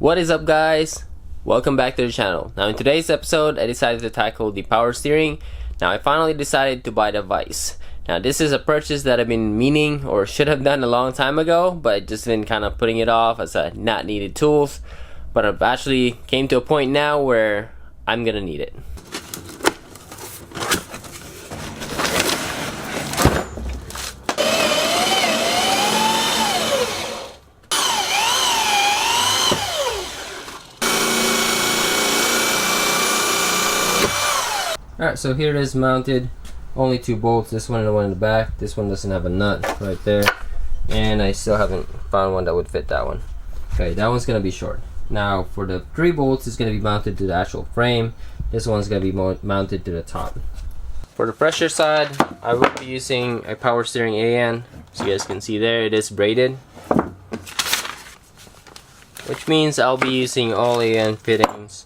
What is up, guys? Welcome back to the channel. Now in today's episode, I decided to tackle the power steering. Now I finally decided to buy the vise. Now this is a purchase that I've been meaning or should have done a long time ago, but just been kind of putting it off as a not needed tools. But I've actually came to a point now where I'm gonna need it. Alright, so here it is mounted. Only two bolts, this one and the one in the back. This one doesn't have a nut right there. And I still haven't found one that would fit that one. Okay, that one's gonna be short. Now for the 3 bolts, it's gonna be mounted to the actual frame. This one's gonna be mounted to the top. For the pressure side, I will be using a power steering AN. So you guys can see there, it is braided. Which means I'll be using all AN fittings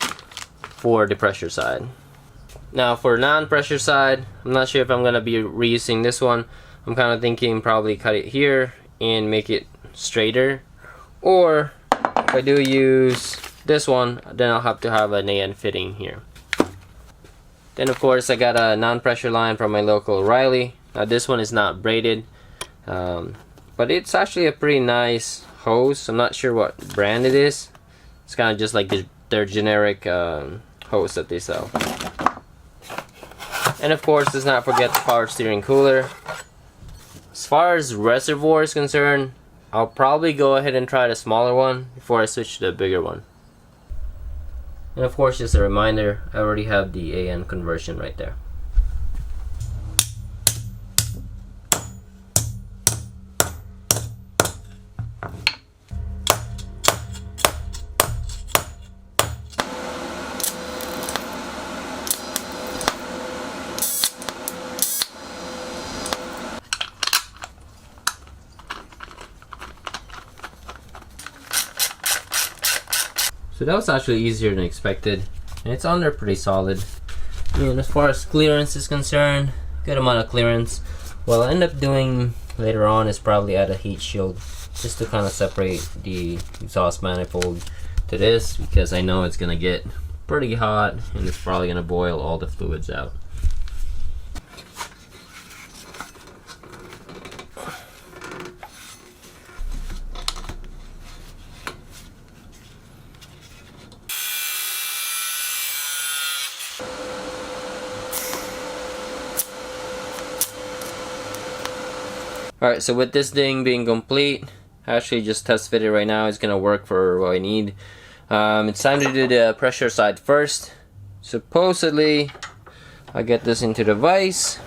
for the pressure side. Now for non-pressure side, I'm not sure if I'm gonna be reusing this one. I'm kind of thinking probably cut it here and make it straighter, or if I do use this one, then I'll have to have an AN fitting here. Then of course I got a non-pressure line from my local O'Reilly. Now this one is not braided, but it's actually a pretty nice hose. I'm not sure what brand it is. It's kind of just like their generic hose that they sell. And of course, let's not forget the power steering cooler. As far as reservoir is concerned, I'll probably go ahead and try the smaller one before I switch to the bigger one. And of course, just a reminder, I already have the AN conversion right there. So that was actually easier than expected, and it's on there pretty solid. And as far as clearance is concerned, good amount of clearance. What I'll end up doing later on is probably add a heat shield just to kind of separate the exhaust manifold to this, because I know it's gonna get pretty hot and it's probably gonna boil all the fluids out. Alright, so with this thing being complete, I actually just test fit it right now. It's gonna work for what I need. It's time to do the pressure side first. Supposedly, I get this into the vise.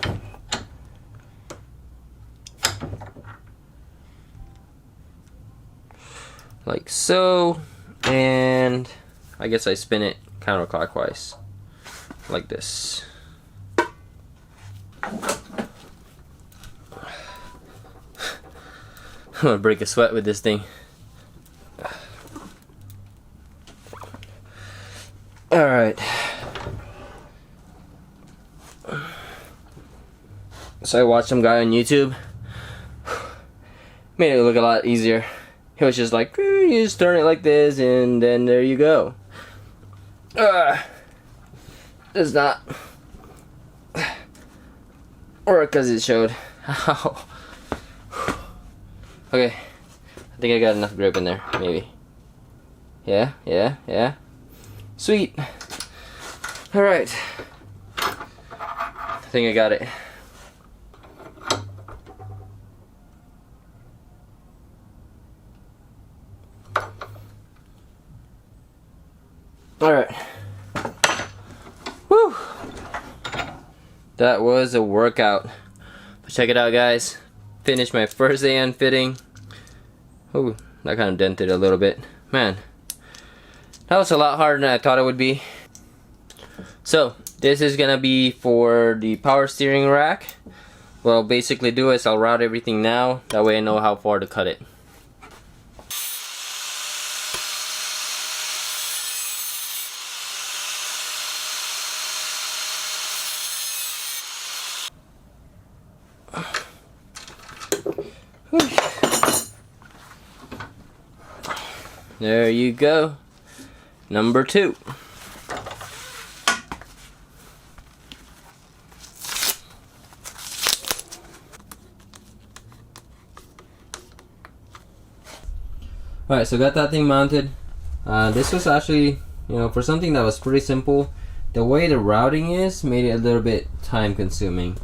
Like so. And I guess I spin it counterclockwise. Like this. I'm gonna break a sweat with this thing. Alright. So I watched some guy on YouTube. Made it look a lot easier. He was just like, you just turn it like this and then there you go. Does not work as it showed. Ow. Okay, I think I got enough grip in there, maybe. Yeah. Sweet. Alright. I think I got it. Alright. Woo! That was a workout. But check it out, guys. Finished my first AN fitting. Oh, that kind of dented a little bit. Man, that was a lot harder than I thought it would be. So, this is gonna be for the power steering rack. What I'll basically do is I'll route everything now. That way I know how far to cut it. There you go. number 2. Alright, so got that thing mounted. This was actually, for something that was pretty simple, the way the routing is made it a little bit time consuming.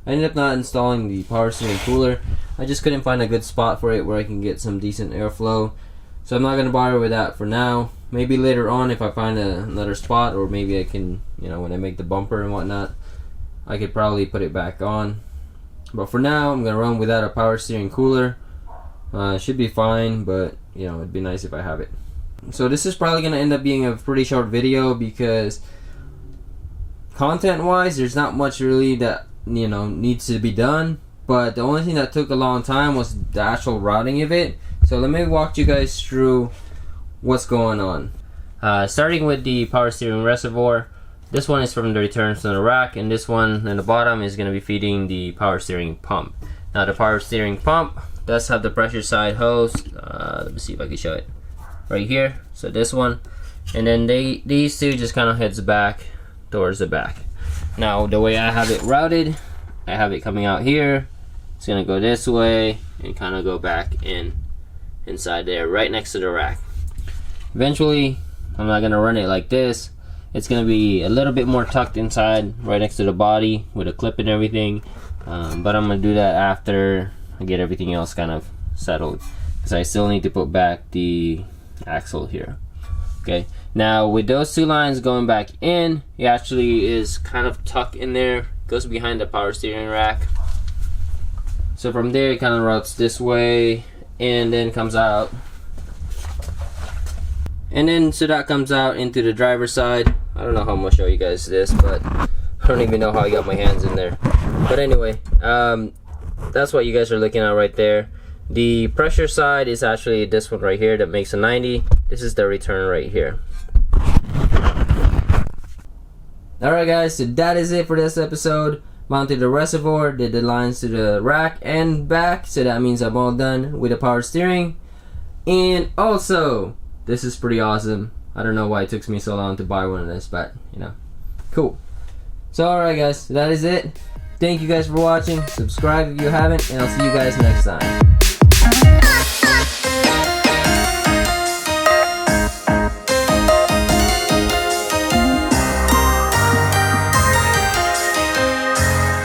I ended up not installing the power steering cooler. I just couldn't find a good spot for it where I can get some decent airflow. So I'm not going to bother with that for now. Maybe later on if I find another spot, or maybe I can, when I make the bumper and whatnot, I could probably put it back on. But for now, I'm going to run without a power steering cooler. Should be fine, but it'd be nice if I have it. So this is probably going to end up being a pretty short video because content wise there's not much really that needs to be done, but the only thing that took a long time was the actual routing of it. So let me walk you guys through what's going on. Starting with the power steering reservoir, this one is from the returns from the rack, and this one in the bottom is going to be feeding the power steering pump. Now the power steering pump does have the pressure side hose. Let me see if I can show it right here. So this one, and then these two just kind of heads back towards the back. Now the way I have it routed, I have it coming out here. It's gonna go this way and kind of go back inside there, right next to the rack. Eventually, I'm not gonna run it like this. It's gonna be a little bit more tucked inside, right next to the body with a clip and everything. But I'm gonna do that after I get everything else kind of settled, because I still need to put back the axle here. Okay, now with those two lines going back in, it actually is kind of tucked in there, goes behind the power steering rack. So from there it kind of routes this way and then comes out, and then so that comes out into the driver's side. I don't know how I'm gonna show you guys this, but I don't even know how I got my hands in there. But anyway, that's what you guys are looking at right there. The pressure side is actually this one right here that makes a 90. This is the return right here. Alright guys, so that is it for this episode. Mounted the reservoir, did the lines to the rack and back, so that means I'm all done with the power steering. And also, this is pretty awesome. I don't know why it took me so long to buy one of this, but cool. So alright guys, that is it. Thank you guys for watching. Subscribe if you haven't, and I'll see you guys next time.